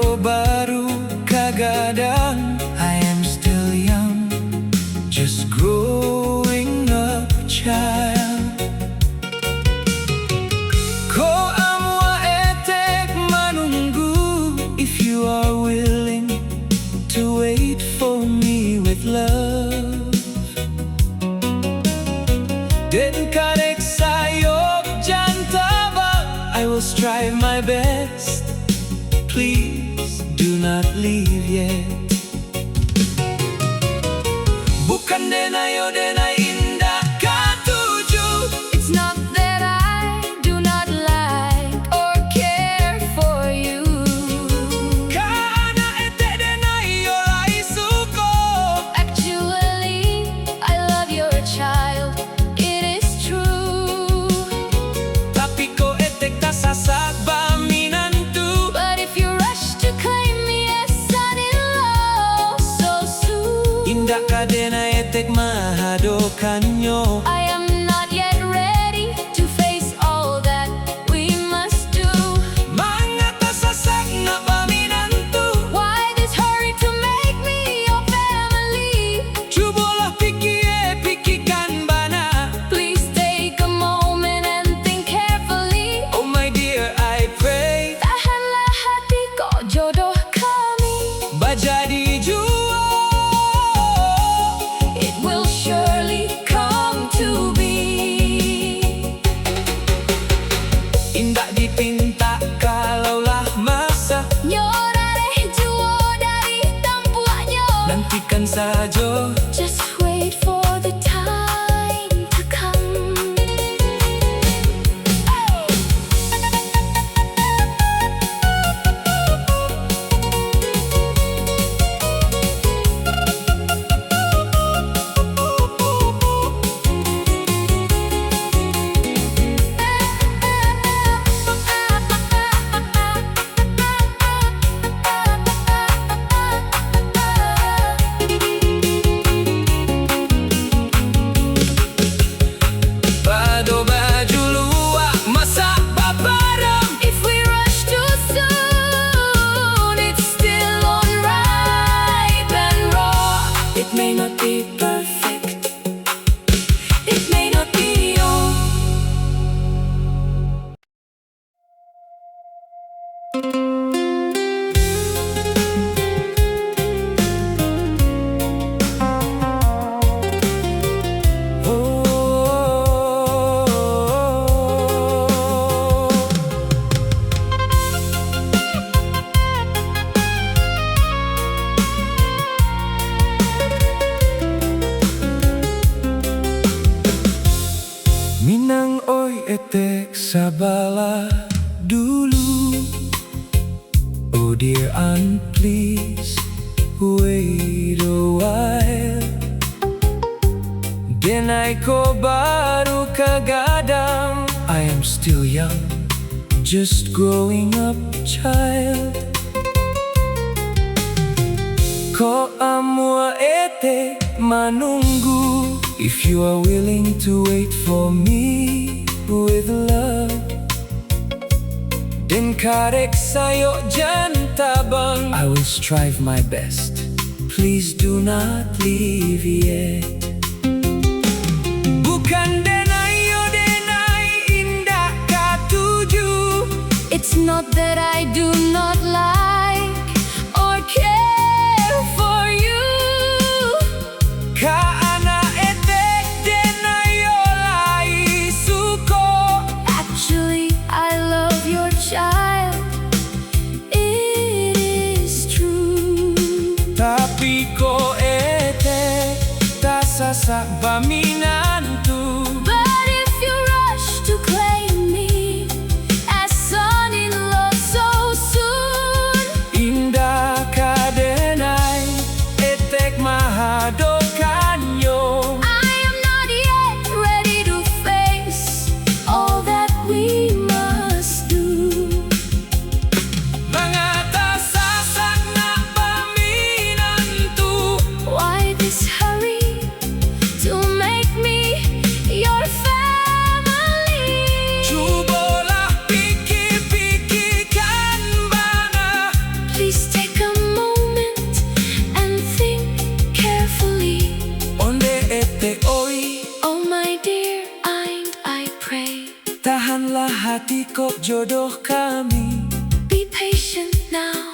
ko baru kagadang. I am still young, just growing up child. Ko amwa etek manunggu, if you are willing to wait for me with love. Den karek sayop jantaba, I will strive my best. Please do not leave yet. Bukan denayo denay indah katuju. It's not that I do not like or care for you. Kana ete denayo lai suko. Actually, I love your child, it is true. Tapi ko etek tasasag ba minantu. But if you rush to claim me as son-in-law so soon, Indah ka denay etek mahadokanyo. I am not yet ready to face all that we must do. Mga tasasag na ba minantu. Why this hurry to make me your family? Chubolah pikikan bana. Please take a moment and think carefully. Oh my dear, I pray Tahanlah hati ko, jodoh kami. bajadi jua. It will surely come to be. Indah dipinta kalaulah masa. Nyorare juo dari tampuanyo. Nantikan saja. Just wait for the time to come. Bado baju luak masa babarang. If we rush too soon, it's still unripe and raw. It may not be perfect. It may not be all. Minang oi etek sabala dulu. Oh dear aunt, please wait a while. Denay ko baru kagadang. I am still young, just growing up child. Ko amwa etek manunggu, if you are willing to wait for me with love. Den karek sayo jantabang, I will strive my best. Please do not leave yet. Bukan denayo denay indah katuju. It's not that I do not like or care for you. Kaana etek denayo lai suko. Actually, I love your child, it is true. Tapi ko etek tasasak ba minantu. But if you rush to claim me as son-in-law so soon, Indah ka denay etek mahadokanyo. I am not yet ready to face all that we must do. Mga tasasak na ba minantu. Why this hurry to make me jodoh kami. Be patient now,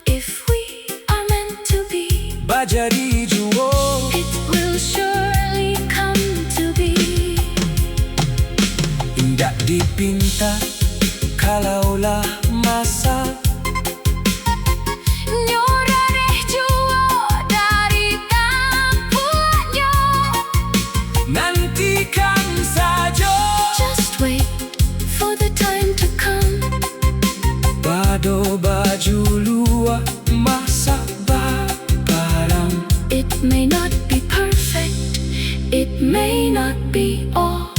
if we are meant to be. Bajari juo, It will surely come to be. indah dipinta, kalaulah masa. Nyorareh juo dari tampaknya. Nantikan saja, Just wait for the time to come. bado baju luar masa barang. It may not be perfect, it may not be all.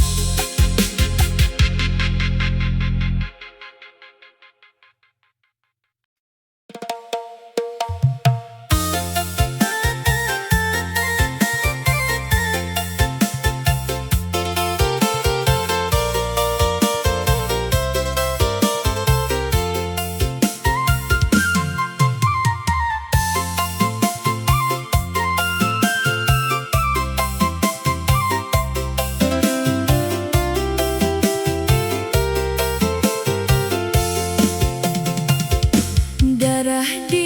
Darah di